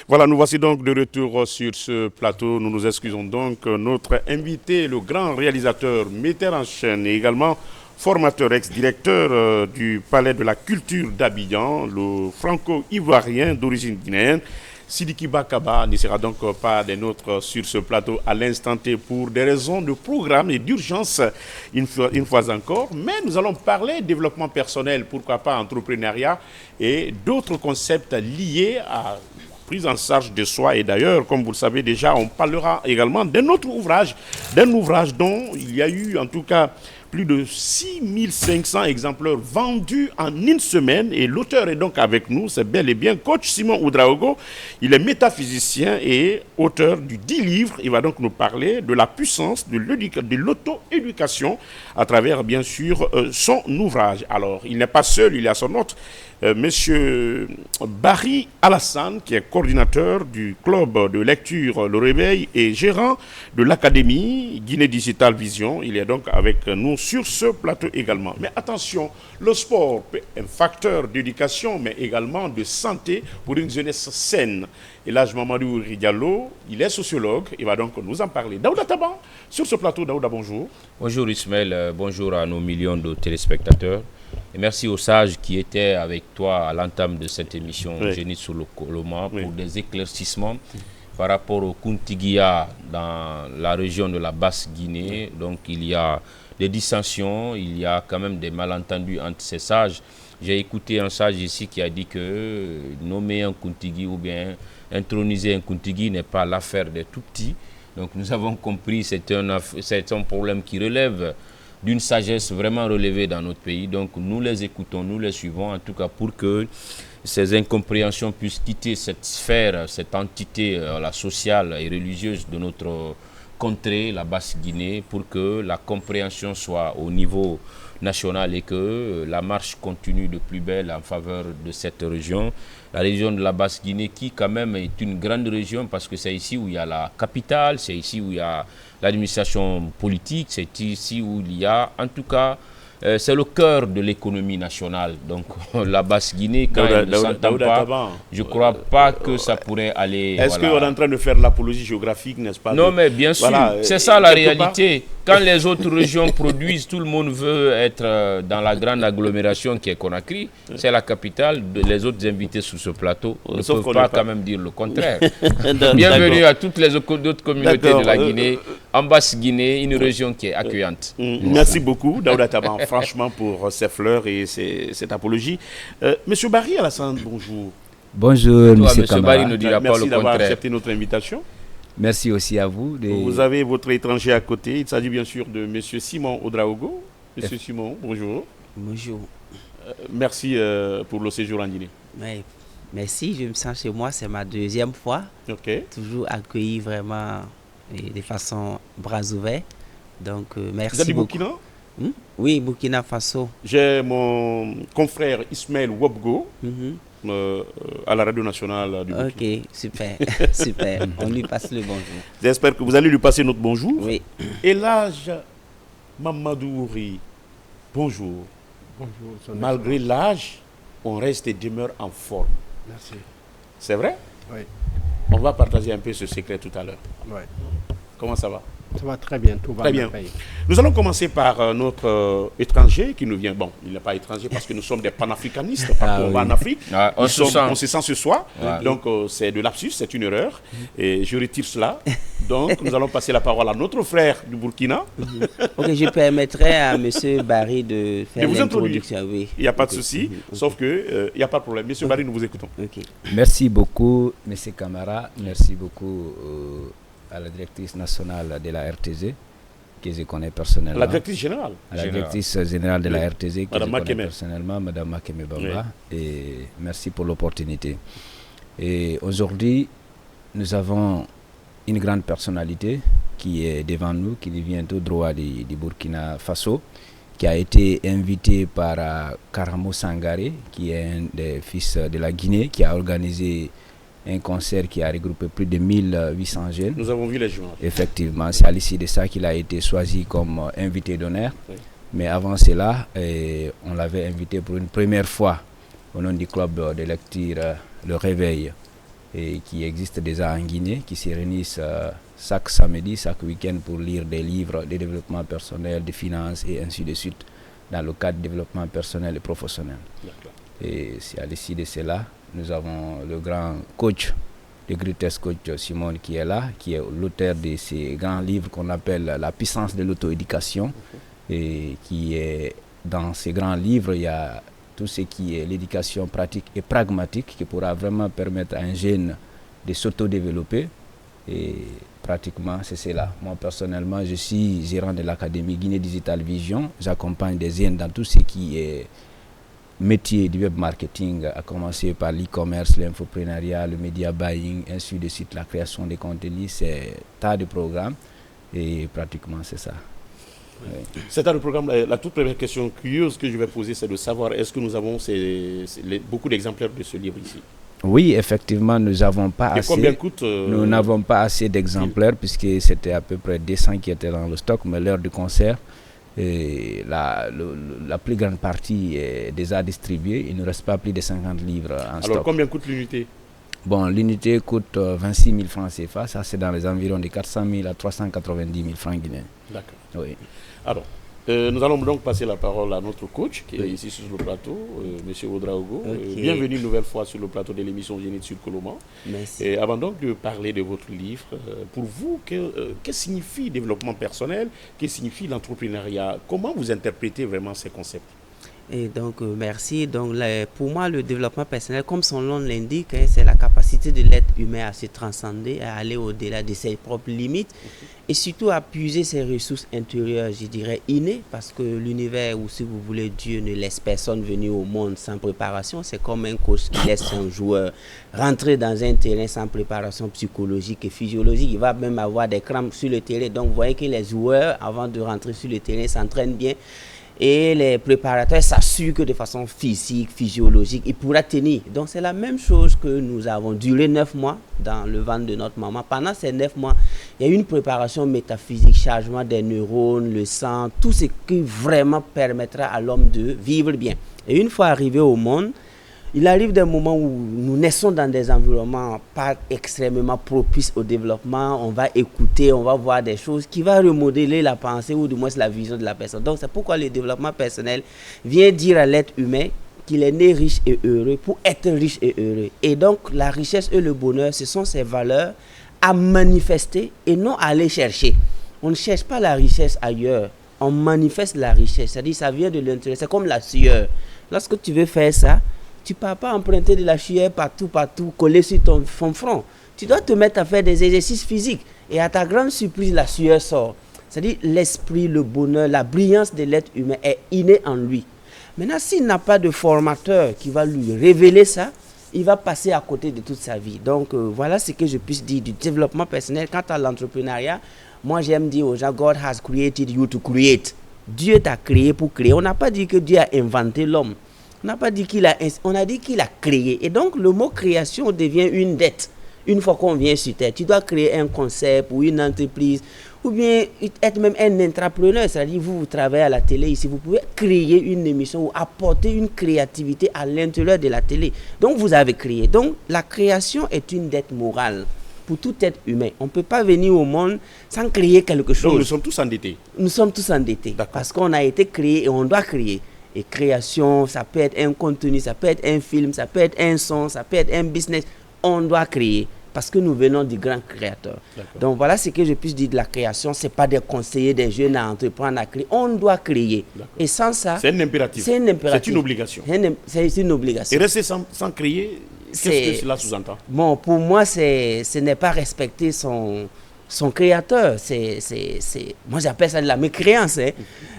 Voilà, nous voici donc de retour sur ce plateau. Nous nous excusons donc. Notre invité, le grand réalisateur, metteur en scène et également formateur, ex-directeur du Palais de la Culture d'Abidjan, le franco-ivoirien d'origine guinéenne, Sidiki Bakaba ne sera donc pas des nôtres sur ce plateau à l'instant T pour des raisons de programme et d'urgence une fois encore. Mais nous allons parler développement personnel, pourquoi pas entrepreneuriat et d'autres concepts liés à prise en charge de soi. Et d'ailleurs, comme vous le savez déjà, on parlera également d'un autre ouvrage, dont il y a eu en tout cas plus de 6500 exemplaires vendus en une semaine. Et l'auteur est donc avec nous, c'est bel et bien coach Simon Ouedraogo. Il est métaphysicien et auteur du 10 livres. Il va donc nous parler de la puissance de l'auto-éducation à travers, bien sûr, son ouvrage. Alors, il n'est pas seul, il y a son autre, Monsieur Barry Alassane, qui est coordinateur du club de lecture Le Réveil et gérant de l'Académie Guinée Digital Vision. Il est donc avec nous sur ce plateau également. Mais attention, le sport est un facteur d'éducation, mais également de santé pour une jeunesse saine. Et là, Mamadou Diallo, il est sociologue, il va donc nous en parler. Daouda Taban, sur ce plateau. Daouda, bonjour. Bonjour Ismaël, bonjour à nos millions de téléspectateurs. Et merci aux sages qui étaient avec toi à l'entame de cette émission Génie sur le Coloma pour des éclaircissements par rapport au Kuntigia dans la région de la Basse-Guinée. Donc il y a des dissensions, il y a quand même des malentendus entre ces sages. J'ai écouté un sage ici qui a dit que nommer un Kuntigi ou bien introniser un Kuntigi n'est pas l'affaire des tout-petits. Donc nous avons compris que c'est un problème qui relève d'une sagesse vraiment relevée dans notre pays. Donc nous les écoutons, nous les suivons, en tout cas pour que ces incompréhensions puissent quitter cette sphère, cette entité la sociale et religieuse de notre contrée, la Basse-Guinée, pour que la compréhension soit au niveau national et que la marche continue de plus belle en faveur de cette région. La région de la Basse-Guinée qui quand même est une grande région parce que c'est ici où il y a la capitale, c'est ici où il y a l'administration politique, c'est ici où il y a en tout cas c'est le cœur de l'économie nationale. Donc la Basse-Guinée, quand elle ne s'entend pas, je ne crois pas que ça pourrait aller... Est-ce qu'on est en train de faire l'apologie géographique, n'est-ce pas? Non, mais bien sûr, c'est ça la réalité. Quand les autres régions produisent, tout le monde veut être dans la grande agglomération qui est Conakry. C'est la capitale. Les autres invités sur ce plateau ne peuvent pas quand même dire le contraire. Bienvenue à toutes les autres communautés de la Guinée. En Basse-Guinée, une région qui est accueillante. Merci beaucoup, Daouda Taban, franchement, pour ces fleurs et cette apologie. Monsieur Barry Alassane, bonjour. Bonjour, Monsieur Barry ne dira pas le contraire. Merci d'avoir accepté notre invitation. Merci aussi à vous. Vous avez votre étranger à côté. Il s'agit bien sûr de Monsieur Simon Ouedraogo. Monsieur Simon, bonjour. Bonjour. Merci pour le séjour en Guinée. Mais, merci, je me sens chez moi, c'est ma deuxième fois. Toujours accueilli vraiment de façon bras ouverts. Donc, merci. Vous êtes du beaucoup. Burkina? Oui, Burkina Faso. J'ai mon confrère Ismaël Wobgo. À la radio nationale du Burkina. Ok, super, super. On lui passe le bonjour. J'espère que vous allez lui passer notre bonjour. Oui. Et l'âge, Mamadou Ouri, bonjour. Bonjour. Malgré l'âge, on reste et demeure en forme. Merci. C'est vrai? Oui. On va partager un peu ce secret tout à l'heure. Oui. Comment ça va? Ça va très bien, tout va très bien. Pays. Nous allons commencer par notre étranger qui nous vient. Bon, il n'est pas étranger parce que nous sommes des panafricanistes. On va en Afrique. On se sent ce soir. Donc, c'est de lapsus, c'est une erreur. Et je retire cela. Donc, nous allons passer la parole à notre frère du Burkina. Ok, je permettrai à M. Barry de faire l'introduction. Oui. Il n'y a pas de souci, sauf qu'il n'y a pas de problème. M. Barry, nous vous écoutons. Merci beaucoup, M. Camara. Merci beaucoup à la directrice nationale de la RTZ, que je connais personnellement. La directrice générale? La directrice générale de la RTZ, que Madame je connais personnellement, Mme Makeme Bamba. Et merci pour l'opportunité. Et aujourd'hui, nous avons une grande personnalité qui est devant nous, qui vient tout droit du Burkina Faso, qui a été invité par Karamo Sangaré, qui est un des fils de la Guinée, qui a organisé un concert qui a regroupé plus de 1800 jeunes. Nous avons vu les joueurs. Effectivement, c'est à l'issue de ça qu'il a été choisi comme invité d'honneur. Mais avant cela, on l'avait invité pour une première fois au nom du club de lecture Le Réveil. et qui existent déjà en Guinée, qui se réunissent chaque samedi, chaque week-end pour lire des livres de développement personnel, de finances et ainsi de suite, dans le cadre de développement personnel et professionnel. Et c'est à l'issue de cela, nous avons le grand coach, le greatest coach Simon qui est là, qui est l'auteur de ces grands livres qu'on appelle La puissance de l'auto-éducation, et qui est dans ces grands livres, il y a tout ce qui est l'éducation pratique et pragmatique qui pourra vraiment permettre à un jeune de s'auto-développer. Et pratiquement, c'est cela. Moi, personnellement, je suis gérant de l'Académie Guinée Digital Vision. J'accompagne des jeunes dans tout ce qui est métier du web marketing, à commencer par l'e-commerce, l'infoprenariat, le media buying, ainsi de suite, la création des contenus. C'est un tas de programmes et pratiquement, c'est ça. Oui. C'est dans le programme. La toute première question curieuse que je vais poser, c'est de savoir est-ce que nous avons beaucoup d'exemplaires de ce livre ici? Oui, effectivement, nous n'avons pas assez. Combien coûte Nous n'avons pas assez d'exemplaires puisque c'était à peu près 200 qui étaient dans le stock, mais l'heure du concert, la plus grande partie est déjà distribuée. Il ne reste pas plus de 50 livres en stock. Alors, combien coûte l'unité? Bon, l'unité coûte 26 000 francs CFA. Ça, c'est dans les environs de 400 000 à 390 000 francs guinéens. D'accord. Oui. Alors, nous allons donc passer la parole à notre coach qui est ici sur le plateau, M. Ouedraogo. Bienvenue une nouvelle fois sur le plateau de l'émission Génie de Sud-Coloma. Merci. Et avant donc de parler de votre livre, pour vous, que signifie développement personnel? Que signifie l'entrepreneuriat? Comment vous interprétez vraiment ces concepts? Et donc, merci. Donc, pour moi, le développement personnel, comme son nom l'indique, c'est la capacité de l'être humain à se transcender, à aller au-delà de ses propres limites et surtout à puiser ses ressources intérieures, je dirais, innées, parce que l'univers, ou si vous voulez, Dieu ne laisse personne venir au monde sans préparation. C'est comme un coach qui laisse son joueur rentrer dans un terrain sans préparation psychologique et physiologique. Il va même avoir des crampes sur le terrain. Donc, vous voyez que les joueurs, avant de rentrer sur le terrain, s'entraînent bien. Et les préparateurs s'assurent que de façon physique, physiologique, il pourra tenir. Donc c'est la même chose que nous avons duré 9 mois dans le ventre de notre maman. Pendant ces 9 mois, il y a eu une préparation métaphysique, chargement des neurones, le sang, tout ce qui vraiment permettra à l'homme de vivre bien. Et une fois arrivé au monde, il arrive des moments où nous naissons dans des environnements pas extrêmement propices au développement. On va écouter, on va voir des choses qui vont remodeler la pensée ou du moins la vision de la personne. Donc c'est pourquoi le développement personnel vient dire à l'être humain qu'il est né riche et heureux pour être riche et heureux. Et donc la richesse et le bonheur, ce sont ces valeurs à manifester et non à aller chercher. On ne cherche pas la richesse ailleurs, on manifeste la richesse. C'est-à-dire ça vient de l'intérieur, c'est comme la sueur. Lorsque tu veux faire ça, tu ne pars pas emprunter de la sueur partout, coller sur ton front. Tu dois te mettre à faire des exercices physiques. Et à ta grande surprise, la sueur sort. C'est-à-dire l'esprit, le bonheur, la brillance de l'être humain est innée en lui. Maintenant, s'il n'a pas de formateur qui va lui révéler ça, il va passer à côté de toute sa vie. Donc, voilà ce que je puisse dire du développement personnel. Quant à l'entrepreneuriat, moi, j'aime dire aux gens, God has created you to create. Dieu t'a créé pour créer. On n'a pas dit que Dieu a inventé l'homme. On n'a pas dit on a dit qu'il a créé. Et donc, le mot création devient une dette. Une fois qu'on vient sur Terre, tu dois créer un concept ou une entreprise ou bien être même un entrepreneur. C'est-à-dire, vous travaillez à la télé ici, vous pouvez créer une émission ou apporter une créativité à l'intérieur de la télé. Donc, vous avez créé. Donc, la création est une dette morale pour tout être humain. On ne peut pas venir au monde sans créer quelque chose. Donc, nous sommes tous endettés. Nous sommes tous endettés parce qu'on a été créé et on doit créer. Et création, ça peut être un contenu, ça peut être un film, ça peut être un son, ça peut être un business. On doit créer parce que nous venons du grand créateur. Donc voilà ce que je puisse dire de la création. Ce n'est pas des conseillers, des jeunes à entreprendre à créer. On doit créer. Et sans ça... C'est un impératif. C'est un impératif. C'est une obligation. C'est une obligation. Et rester sans créer, qu'est-ce que cela sous-entend? Bon, pour moi, ce n'est pas respecter son créateur. Moi, j'appelle ça de la mécréance. Hein.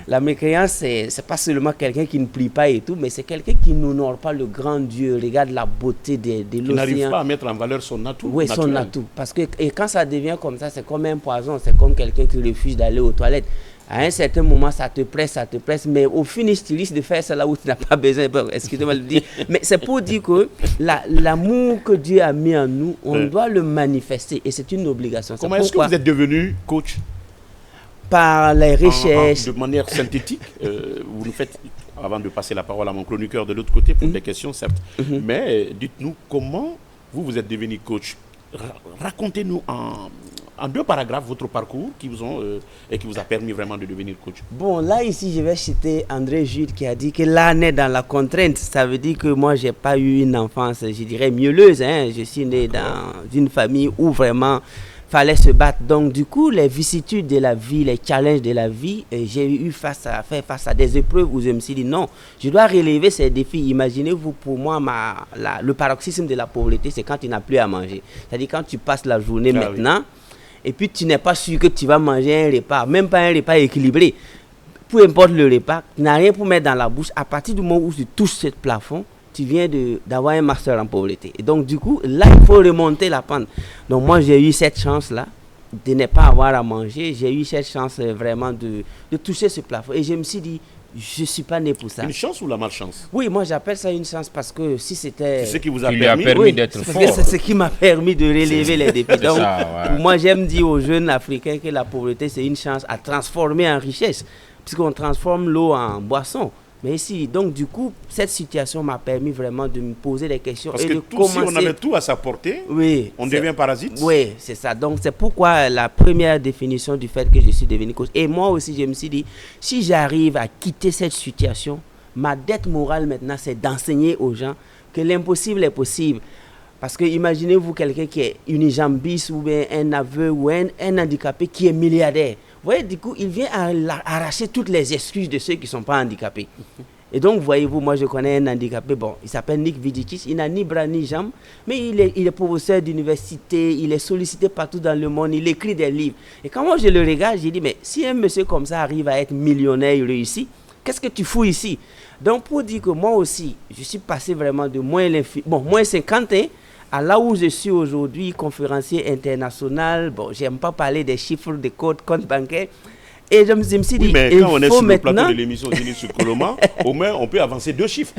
La mécréance, c'est pas seulement quelqu'un qui ne prie pas et tout, mais c'est quelqu'un qui n'honore pas le grand Dieu. Regarde la beauté de l'océan. Il n'arrive pas à mettre en valeur son atout. Oui, son atout. Parce que et quand ça devient comme ça, c'est comme un poison. C'est comme quelqu'un qui refuse d'aller aux toilettes. À un certain moment, ça te presse, mais au finish, tu risques de faire ça là où tu n'as pas besoin. Excusez-moi de le dire. Mais c'est pour dire que l'amour que Dieu a mis en nous, on doit le manifester et c'est une obligation. Comment est-ce que vous êtes devenu coach? Par les recherches. De manière synthétique, vous nous faites, avant de passer la parole à mon chroniqueur de l'autre côté pour des questions, certes. Mais dites-nous comment vous êtes devenu coach. Racontez-nous en 2 paragraphes votre parcours qui vous a permis vraiment de devenir coach. Bon, là ici, je vais citer André Jude qui a dit que l'année dans la contrainte, ça veut dire que moi, j'ai pas eu une enfance, je dirais, mielleuse. Hein. Je suis né dans une famille où vraiment fallait se battre. Donc, du coup, les vicissitudes de la vie, les challenges de la vie, j'ai eu faire face à des épreuves où je me suis dit non, je dois relever ces défis. Imaginez-vous, pour moi, le paroxysme de la pauvreté, c'est quand tu n'as plus à manger. C'est-à-dire quand tu passes la journée maintenant, et puis tu n'es pas sûr que tu vas manger un repas, même pas un repas équilibré. Peu importe le repas, tu n'as rien pour mettre dans la bouche. À partir du moment où tu touches ce plafond, tu viens d'avoir un master en pauvreté. Et donc, du coup, là, il faut remonter la pente. Donc, moi, j'ai eu cette chance-là de ne pas avoir à manger. J'ai eu cette chance vraiment de toucher ce plafond. Et je me suis dit, je ne suis pas né pour ça. Une chance ou la malchance? Oui, moi, j'appelle ça une chance parce que si c'était... C'est ce qui vous a permis d'être fort. C'est ce qui m'a permis de relever les défis. Donc, pour moi, j'aime dire aux jeunes Africains que la pauvreté, c'est une chance à transformer en richesse. Puisqu'on transforme l'eau en boisson. Mais ici, donc du coup, cette situation m'a permis vraiment de me poser des questions. Parce et que de si on avait tout à sa portée, oui, on devient parasite. Oui, c'est ça. Donc c'est pourquoi la première définition du fait que je suis devenu coach. Et moi aussi, je me suis dit, si j'arrive à quitter cette situation, ma dette morale maintenant, c'est d'enseigner aux gens que l'impossible est possible. Parce que imaginez-vous quelqu'un qui est unijambiste ou bien un aveugle ou un handicapé qui est milliardaire. Vous voyez, du coup, il vient arracher toutes les excuses de ceux qui ne sont pas handicapés. Et donc, voyez-vous, moi, je connais un handicapé, bon, il s'appelle Nick Vidicis, il n'a ni bras ni jambes, mais il est professeur d'université, il est sollicité partout dans le monde, il écrit des livres. Et quand moi, je le regarde, j'ai dit, mais si un monsieur comme ça arrive à être millionnaire et réussi, qu'est-ce que tu fous ici? Donc, pour dire que moi aussi, je suis passé vraiment de moins 50 ans, à là où je suis aujourd'hui, conférencier international, bon, j'aime pas parler des chiffres, des comptes bancaires. Et je me suis dit, oui, mais quand on est sur le plateau de l'émission Génie sur Coloma, au moins on peut avancer 2 chiffres.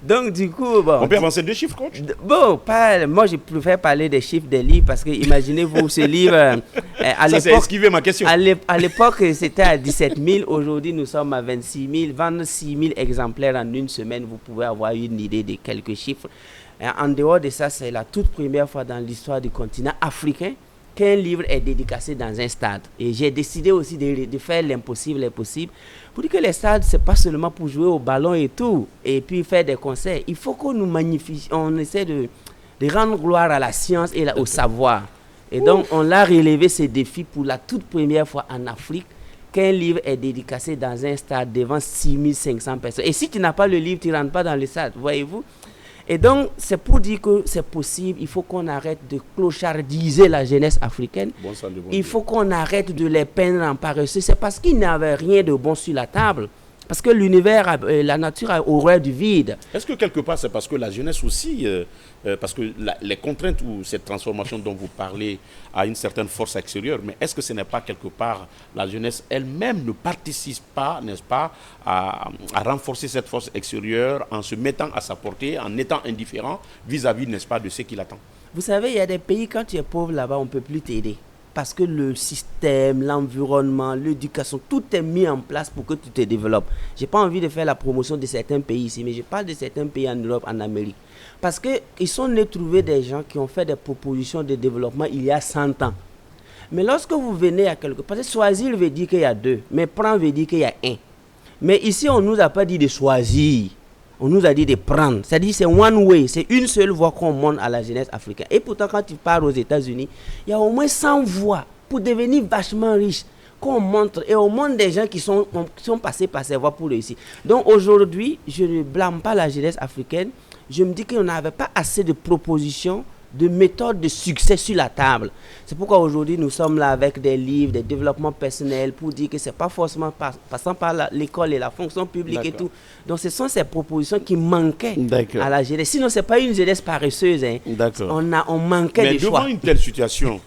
Donc du coup, bon. On peut avancer 2 chiffres, coach? Bon, moi je préfère parler des chiffres des livres parce que imaginez-vous ce livre. À ça, c'est esquiver ma question. À l'époque, c'était à 17 000. Aujourd'hui, nous sommes à 26 000. 26 000 exemplaires en une semaine. Vous pouvez avoir une idée de quelques chiffres. En dehors de ça, c'est la toute première fois dans l'histoire du continent africain qu'un livre est dédicacé dans un stade. Et j'ai décidé aussi de faire l'impossible possible pour dire que les stades, ce n'est pas seulement pour jouer au ballon et tout, et puis faire des concerts. Il faut qu'on nous magnifie, on essaie de rendre gloire à la science et au savoir. Et donc, on a relevé ce défi pour la toute première fois en Afrique qu'un livre est dédicacé dans un stade devant 6500 personnes. Et si tu n'as pas le livre, tu ne rentres pas dans le stade, voyez-vous. Et donc, c'est pour dire que c'est possible, il faut qu'on arrête de clochardiser la jeunesse africaine. Il faut qu'on arrête de les peindre en paresseux. C'est parce qu'il n'y avait rien de bon sur la table. Parce que l'univers, la nature a horreur du vide. Est-ce que quelque part, c'est parce que la jeunesse aussi, parce que les contraintes ou cette transformation dont vous parlez a une certaine force extérieure, mais est-ce que ce n'est pas quelque part la jeunesse elle-même ne participe pas, n'est-ce pas, à renforcer cette force extérieure en se mettant à sa portée, en étant indifférent vis-à-vis, n'est-ce pas, de ce qui l'attend? Vous savez, il y a des pays, quand tu es pauvre là-bas, on ne peut plus t'aider. Parce que le système, l'environnement, l'éducation, tout est mis en place pour que tu te développes. Je n'ai pas envie de faire la promotion de certains pays ici, mais je parle de certains pays en Europe, en Amérique. Parce qu'ils sont nés trouver des gens qui ont fait des propositions de développement il y a 100 ans. Mais lorsque vous venez à quelque part, choisir veut dire qu'il y a 2, mais prendre veut dire qu'il y a 1. Mais ici, on ne nous a pas dit de choisir. On nous a dit de prendre. C'est-à-dire c'est one way. C'est une seule voie qu'on montre à la jeunesse africaine. Et pourtant, quand tu pars aux États-Unis, il y a au moins 100 voies pour devenir vachement riche qu'on montre. Et on montre des gens qui sont passés par ces voies pour réussir. Donc aujourd'hui, je ne blâme pas la jeunesse africaine. Je me dis qu'on n'avait pas assez de propositions, de méthodes de succès sur la table. C'est pourquoi aujourd'hui nous sommes là avec des livres, des développements personnels pour dire que ce n'est pas forcément passant par l'école et la fonction publique et tout. Donc ce sont ces propositions qui manquaient à la jeunesse. Sinon ce n'est pas une jeunesse paresseuse. Hein. On manquait de choix. Mais devant une telle situation,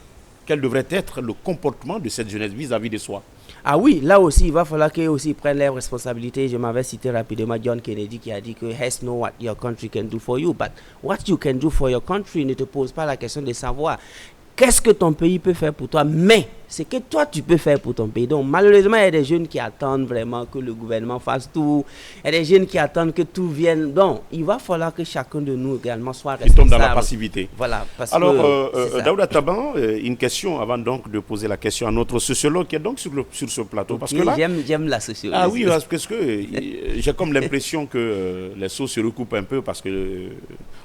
quel devrait être le comportement de cette jeunesse vis-à-vis de soi? Ah oui, là aussi, il va falloir qu'ils aussi prennent leurs responsabilités. Je m'avais cité rapidement John Kennedy qui a dit que "Has know what your country can do for you, but what you can do for your country" ne te pose pas la question de savoir. qu'est-ce que ton pays peut faire pour toi, mais c'est que toi tu peux faire pour ton pays. Donc malheureusement, il y a des jeunes qui attendent vraiment que le gouvernement fasse tout. Il y a des jeunes qui attendent que tout vienne. Donc il va falloir que chacun de nous également soit responsable. Il tombe dans la passivité. Voilà. Alors, Daouda Taban, une question avant donc de poser la question à notre sociologue qui est donc sur ce plateau. Parce que là, j'aime la sociologie. Ah oui, parce que j'ai comme l'impression que les sauts se recoupent un peu parce que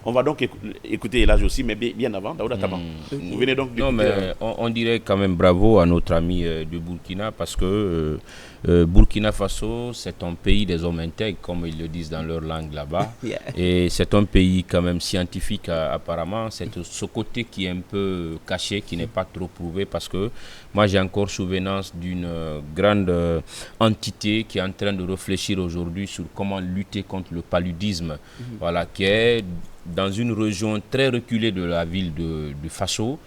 on va donc écouter Elage aussi, mais bien avant, Daouda Taban. Vous venez donc d'écouter. Non, mais on dirait quand même bravo à notre ami du Burkina parce que Burkina Faso, c'est un pays des hommes intègres, comme ils le disent dans leur langue là-bas. Yeah. Et c'est un pays quand même scientifique apparemment. C'est ce côté qui est un peu caché, qui n'est pas trop prouvé parce que moi j'ai encore souvenance d'une grande entité qui est en train de réfléchir aujourd'hui sur comment lutter contre le paludisme. Voilà, qui est dans une région très reculée de la ville de Faso,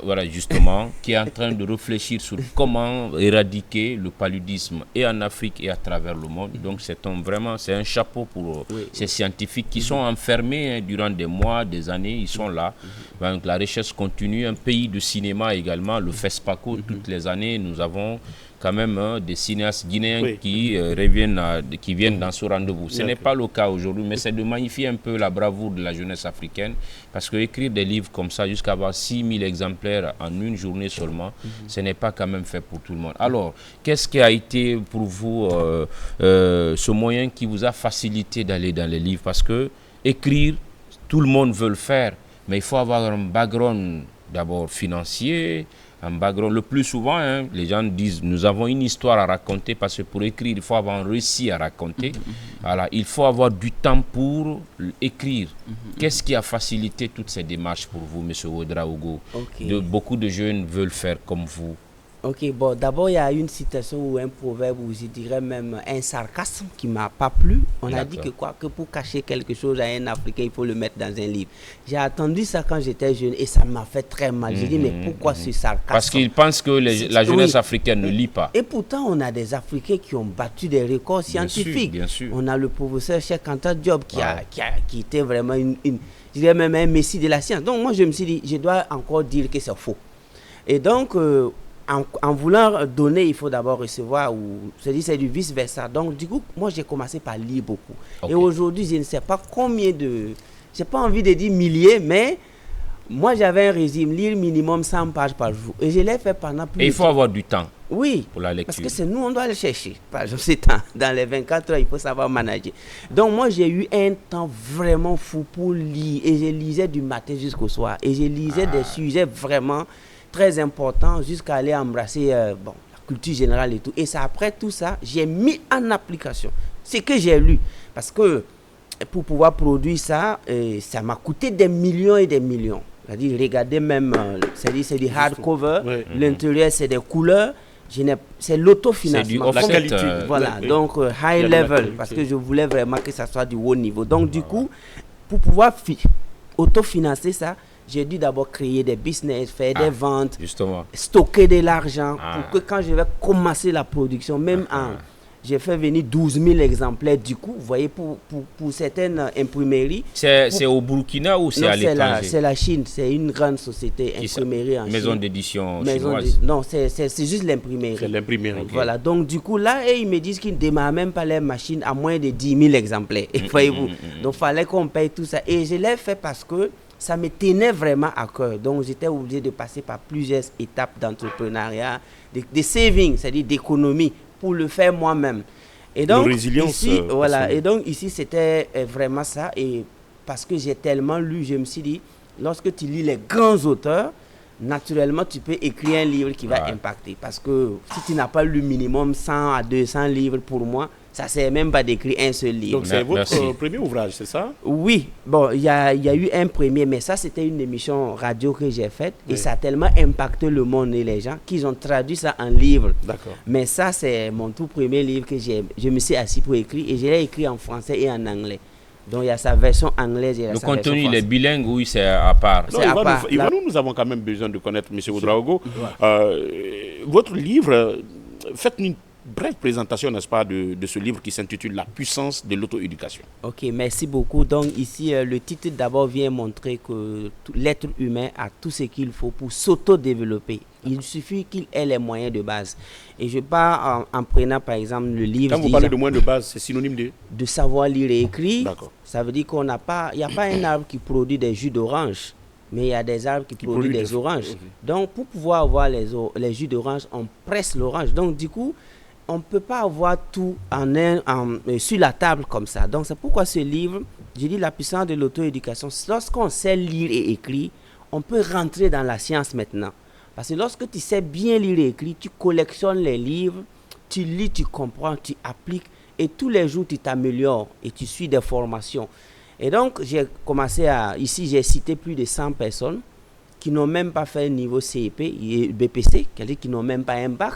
voilà justement, qui est en train de réfléchir sur comment éradiquer le paludisme et en Afrique et à travers le monde. Donc c'est un chapeau pour ces scientifiques qui sont enfermés durant des mois, des années, ils sont là. Donc la recherche continue, un pays de cinéma également, le FESPACO, toutes les années, nous avons quand même des cinéastes guinéens qui viennent dans ce rendez-vous. Ce n'est pas le cas aujourd'hui, mais c'est de magnifier un peu la bravoure de la jeunesse africaine, parce que écrire des livres comme ça, jusqu'à avoir 6000 exemplaires en une journée seulement, ce n'est pas quand même fait pour tout le monde. Alors, qu'est-ce qui a été pour vous ce moyen qui vous a facilité d'aller dans les livres? Parce que écrire, tout le monde veut le faire, mais il faut avoir un background d'abord financier, un background. Le plus souvent, les gens disent nous avons une histoire à raconter, parce que pour écrire, il faut avoir un récit à raconter. Voilà, il faut avoir du temps pour écrire. Qu'est-ce qui a facilité toutes ces démarches pour vous, M. Ouedraogo? Beaucoup de jeunes veulent faire comme vous. Ok, bon, d'abord, il y a une citation ou un proverbe, ou je dirais même un sarcasme qui ne m'a pas plu. On a dit que pour cacher quelque chose à un Africain, il faut le mettre dans un livre. J'ai entendu ça quand j'étais jeune et ça m'a fait très mal. J'ai dit, mais pourquoi ce sarcasme? Parce qu'ils pensent que la jeunesse africaine ne lit pas. Et pourtant, on a des Africains qui ont battu des records scientifiques. Bien sûr. On a le professeur Cheikh Anta Diop qui était vraiment je dirais même un messie de la science. Donc moi, je me suis dit, je dois encore dire que c'est faux. Et donc, en voulant donner, il faut d'abord recevoir, ou c'est du vice-versa. Donc, du coup, moi, j'ai commencé par lire beaucoup. Et aujourd'hui, je ne sais pas combien de... J'ai pas envie de dire milliers, mais moi, j'avais un régime, lire minimum 100 pages par jour. Et je l'ai fait pendant plus de temps. Et il faut avoir du temps. Oui, pour la lecture. Parce que c'est nous, on doit le chercher. Par exemple, c'est temps. Dans les 24 heures, il faut savoir manager. Donc, moi, j'ai eu un temps vraiment fou pour lire. Et je lisais du matin jusqu'au soir. Et je lisais des sujets vraiment très important, jusqu'à aller embrasser la culture générale et tout. Et c'est après tout ça, j'ai mis en application ce que j'ai lu. Parce que pour pouvoir produire ça, ça m'a coûté des millions et des millions. C'est-à-dire, regardez même, c'est du hardcover, l'intérieur c'est des couleurs, c'est l'autofinancement. C'est du offset, qualité. Voilà, donc high level, parce que je voulais vraiment que ça soit du haut niveau. Donc du coup, pour pouvoir autofinancer ça, j'ai dû d'abord créer des business, faire des ventes, justement, stocker de l'argent pour que quand je vais commencer la production, j'ai fait venir 12 000 exemplaires. Du coup, vous voyez, pour certaines imprimeries... C'est au Burkina ou c'est à l'étranger? C'est la Chine, c'est une grande société imprimerie en Chine. Maison d'édition chinoise? Non, c'est juste l'imprimerie. C'est l'imprimerie. Voilà, donc du coup, là, ils me disent qu'ils ne démarrent même pas les machines à moins de 10 000 exemplaires. Voyez-vous. Donc, il fallait qu'on paye tout ça. Et je l'ai fait parce que ça me tenait vraiment à cœur. Donc, j'étais obligé de passer par plusieurs étapes d'entrepreneuriat, de saving, c'est-à-dire d'économie, pour le faire moi-même. Et donc, ici, c'était vraiment ça. Et parce que j'ai tellement lu, je me suis dit, lorsque tu lis les grands auteurs, naturellement, tu peux écrire un livre qui va impacter. Parce que si tu n'as pas lu minimum 100 à 200 livres pour moi, ça ne sert même pas d'écrire un seul livre. Donc, c'est votre premier ouvrage, c'est ça? Oui. Bon, il y a eu un premier, mais ça, c'était une émission radio que j'ai faite. Et ça a tellement impacté le monde et les gens qu'ils ont traduit ça en livre. D'accord. Mais ça, c'est mon tout premier livre que je me suis assis pour écrire. Et je l'ai écrit en français et en anglais. Donc, il y a sa version anglaise et sa version française. Le contenu, il est bilingue ou c'est à part? Nous avons quand même besoin de connaître M. Ouedraogo. Votre livre, faites-nous brève présentation, n'est-ce pas, de ce livre qui s'intitule La puissance de l'auto-éducation. Ok, merci beaucoup. Donc ici, le titre d'abord vient montrer que l'être humain a tout ce qu'il faut pour s'auto-développer. Il suffit qu'il ait les moyens de base. Et je pars en prenant par exemple le livre... Quand vous parlez de moyens de base, c'est synonyme de savoir lire et écrire. D'accord. Ça veut dire qu'il n'y a pas un arbre qui produit des jus d'orange, mais il y a des arbres qui produisent des oranges. Donc pour pouvoir avoir les jus d'orange, on presse l'orange. Donc du coup, on ne peut pas avoir tout sur la table comme ça. Donc c'est pourquoi ce livre, j'ai dit la puissance de l'auto-éducation. Lorsqu'on sait lire et écrire, on peut rentrer dans la science maintenant. Parce que lorsque tu sais bien lire et écrire, tu collectionnes les livres, tu lis, tu comprends, tu appliques et tous les jours tu t'améliores et tu suis des formations. Et donc j'ai commencé ici j'ai cité plus de 100 personnes qui n'ont même pas fait niveau CEP et BPC, c'est-à-dire qui n'ont même pas un bac,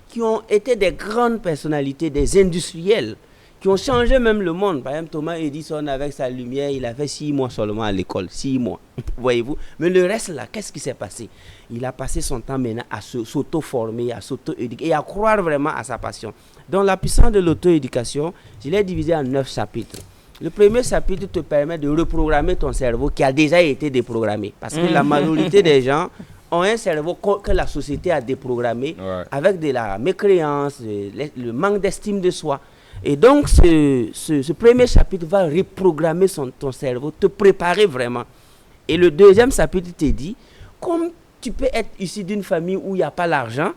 qui ont été des grandes personnalités, des industriels, qui ont changé même le monde. Par exemple, Thomas Edison, avec sa lumière, il a fait 6 mois seulement à l'école. 6 mois, voyez-vous. Mais le reste, là, qu'est-ce qui s'est passé? Il a passé son temps maintenant à s'auto-former, à s'auto-éduquer et à croire vraiment à sa passion. Donc, la puissance de l'auto-éducation, je l'ai divisée en 9 chapitres. Le premier chapitre te permet de reprogrammer ton cerveau qui a déjà été déprogrammé. Parce que la majorité des gens ont un cerveau que la société a déprogrammé avec de la mécréance, le manque d'estime de soi. Et donc, ce premier chapitre va reprogrammer ton cerveau, te préparer vraiment. Et le deuxième chapitre te dit, comme tu peux être issu d'une famille où il n'y a pas l'argent,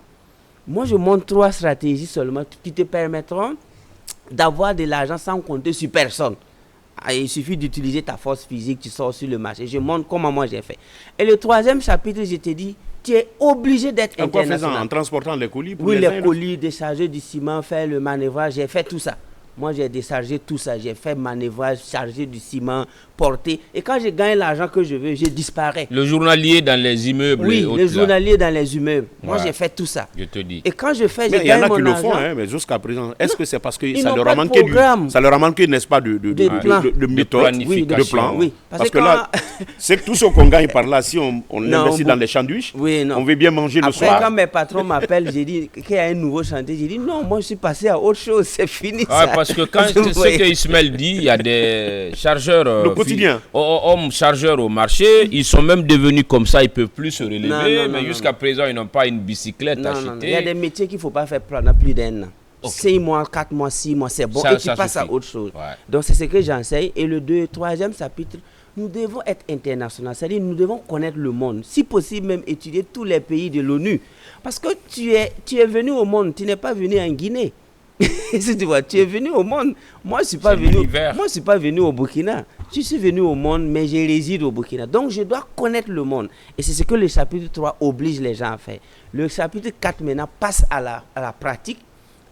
moi je montre 3 stratégies seulement qui te permettront d'avoir de l'argent sans compter sur personne. Il suffit d'utiliser ta force physique, tu sors sur le marché. Je montre comment moi j'ai fait. Et le troisième chapitre, je te dis, tu es obligé d'être international. En transportant les colis pour oui, les colis, décharger du ciment, faire le manœuvrage, j'ai fait tout ça. Moi, j'ai déchargé tout ça. J'ai fait manœuvrage, charger du ciment, porter. Et quand je gagne l'argent que je veux, je disparais. Le journalier dans les immeubles. Oui, le journalier dans les immeubles. Moi, j'ai fait tout ça. Je te dis. Et quand je fais, je gagne mon argent. Il y en a qui le font, hein, mais jusqu'à présent, est-ce que c'est parce que ça leur a manqué, n'est-ce pas, de méthode, de plan? Oui. Parce que là, c'est tout ce qu'on gagne par là. Si on investit dans les sandwichs, on veut bien manger le soir. Après, quand mes patrons m'appellent, j'ai dit qu'il y a un nouveau chantier. J'ai dit non, moi, je suis passé à autre chose. C'est fini. Parce que quand ce que Ismaël dit, il y a des chargeurs, hommes chargeurs au marché, ils sont même devenus comme ça, ils ne peuvent plus se relever, mais jusqu'à présent, ils n'ont pas une bicyclette achetée. Il y a des métiers qu'il ne faut pas faire pendant plus d'1 an. 6 mois, 4 mois, 6 mois, c'est bon. Et tu passes à autre chose. Donc, c'est ce que j'enseigne. Et le troisième chapitre, nous devons être internationaux. C'est-à-dire, nous devons connaître le monde. Si possible, même étudier tous les pays de l'ONU. Parce que tu es venu au monde, tu n'es pas venu en Guinée. Tu vois, tu es venu au monde. Moi, je ne suis pas venu au Burkina. Je suis venu au monde, mais je réside au Burkina. Donc, je dois connaître le monde. Et c'est ce que le chapitre 3 oblige les gens à faire. Le chapitre 4, maintenant, passe à la pratique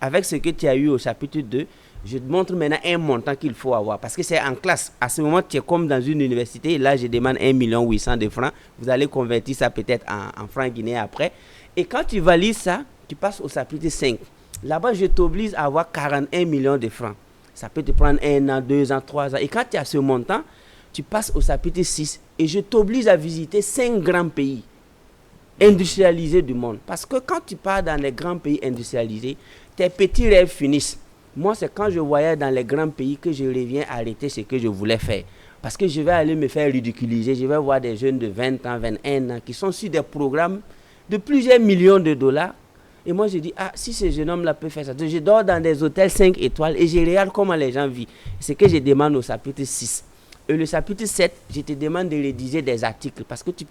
avec ce que tu as eu au chapitre 2. Je te montre maintenant un montant qu'il faut avoir. Parce que c'est en classe. À ce moment, tu es comme dans une université. Et là, je demande 1 800 000 de francs. Vous allez convertir ça peut-être en francs guinéens après. Et quand tu valides ça, tu passes au chapitre 5. Là-bas, je t'oblige à avoir 41 millions de francs. Ça peut te prendre 1 an, 2 ans, 3 ans. Et quand tu as ce montant, tu passes au chapitre 6 et je t'oblige à visiter 5 grands pays industrialisés du monde. Parce que quand tu pars dans les grands pays industrialisés, tes petits rêves finissent. Moi, c'est quand je voyage dans les grands pays que je reviens arrêter ce que je voulais faire. Parce que je vais aller me faire ridiculiser. Je vais voir des jeunes de 20 ans, 21 ans qui sont sur des programmes de plusieurs millions de dollars. Et moi, je dis, si ce jeune homme-là peut faire ça, je dors dans des hôtels 5 étoiles et je regarde comment les gens vivent. C'est ce que je demande au chapitre 6. Et le chapitre 7, je te demande de rédiger des articles parce que tu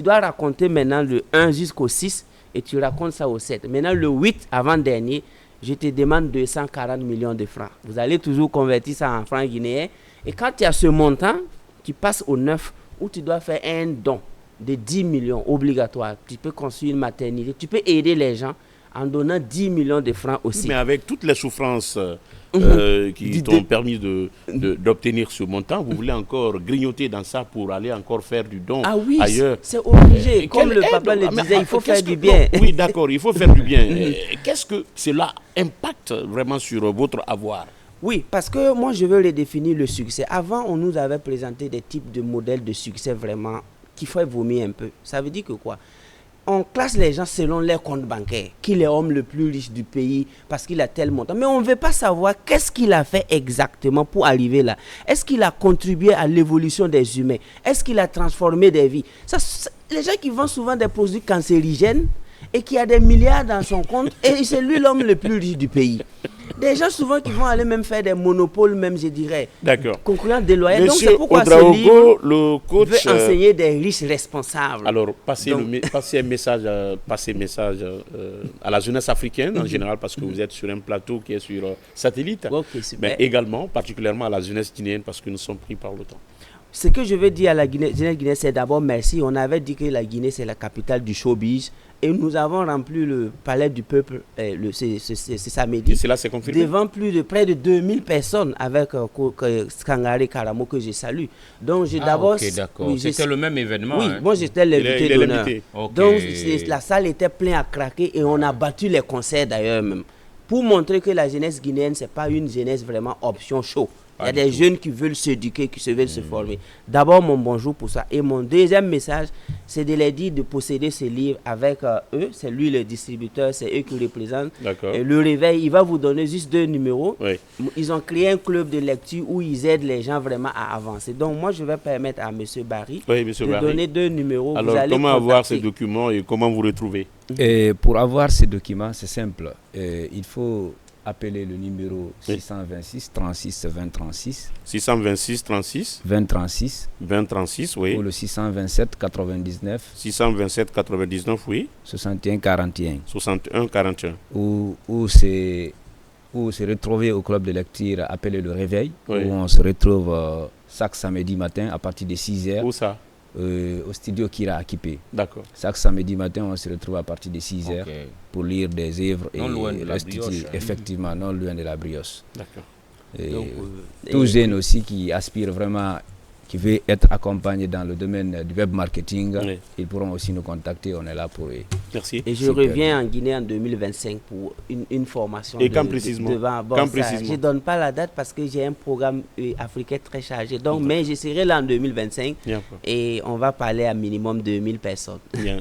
dois raconter maintenant le 1 jusqu'au 6 et tu racontes ça au 7. Maintenant, le 8, avant-dernier, je te demande 240 millions de francs. Vous allez toujours convertir ça en francs guinéens. Et quand tu as ce montant, tu passes au 9 où tu dois faire un don de 10 millions obligatoire. Tu peux construire une maternité, tu peux aider les gens en donnant 10 millions de francs aussi. Mais avec toutes les souffrances qui t'ont permis d'obtenir ce montant, vous voulez encore grignoter dans ça pour aller encore faire du don ailleurs. C'est obligé. Comme le papa le disait, il faut faire du bien. Oui, d'accord, il faut faire du bien. Qu'est-ce que cela impacte vraiment sur votre avoir? Oui, parce que moi, je veux redéfinir le succès. Avant, on nous avait présenté des types de modèles de succès vraiment qu'il faut vomir un peu. Ça veut dire que quoi? on classe les gens selon leur compte bancaire, qui est l'homme le plus riche du pays parce qu'il a tel montant. Mais on ne veut pas savoir qu'est-ce qu'il a fait exactement pour arriver là. Est-ce qu'il a contribué à l'évolution des humains? Est-ce qu'il a transformé des vies? Les gens qui vendent souvent des produits cancérigènes et qui a des milliards dans son compte, et c'est lui l'homme le plus riche du pays. Des gens souvent qui vont aller même faire des monopoles, même je dirais, concurrents déloyaux. Donc c'est pourquoi ce livre le coach, veut enseigner des riches responsables. Alors, passez un message, à la jeunesse africaine en général, parce que vous êtes sur un plateau qui est sur satellite, mais également, particulièrement à la jeunesse guinéenne, parce que nous sommes pris par le temps. Ce que je veux dire à la jeunesse guinéenne, c'est d'abord merci. On avait dit que la Guinée, c'est la capitale du showbiz. Et nous avons rempli le palais du peuple c'est samedi. Et cela s'est confirmé. Devant près de 2000 personnes avec Skangare Karamo que je salue. Donc, d'abord. Ok, d'accord. Oui, c'était le même événement. Oui, moi j'étais l'invité d'honneur. Donc, la salle était pleine à craquer et on a battu les concerts d'ailleurs même. Pour montrer que la jeunesse guinéenne, ce n'est pas une jeunesse vraiment option show. Il y a des jeunes qui veulent s'éduquer, qui veulent se former. D'abord, mon bonjour pour ça. Et mon deuxième message, c'est de les dire de posséder ces livres avec eux. C'est lui le distributeur, c'est eux qui représentent. Et le réveil, il va vous donner juste 2 numéros. Oui. Ils ont créé un club de lecture où ils aident les gens vraiment à avancer. Donc, moi, je vais permettre à M. Barry de donner 2 numéros. Alors, comment avoir ces documents et comment vous retrouver? Et pour avoir ces documents, c'est simple. Il faut appeler le numéro 626 36 20 36. 626 36 20 36. 20 36, oui. Ou le 627 99. 627 99, oui. 61 41. 61 41. Ou se retrouver au club de lecture, appeler le réveil, où on se retrouve chaque samedi matin à partir de 6h. Où ça? Au studio Kira Akipé. D'accord. Chaque samedi matin, on se retrouve à partir de 6h pour lire des œuvres non loin de la brioche, effectivement, non loin de la brioche. D'accord. Tout jeune aussi qui aspire vraiment, qui veut être accompagné dans le domaine du web marketing, ils pourront aussi nous contacter, on est là pour eux. Merci. Et je reviens en Guinée en 2025 pour une formation. Et quand précisément? Je ne donne pas la date parce que j'ai un programme africain très chargé. Donc, mais je serai là en 2025 et on va parler à minimum 2000 personnes. Bien.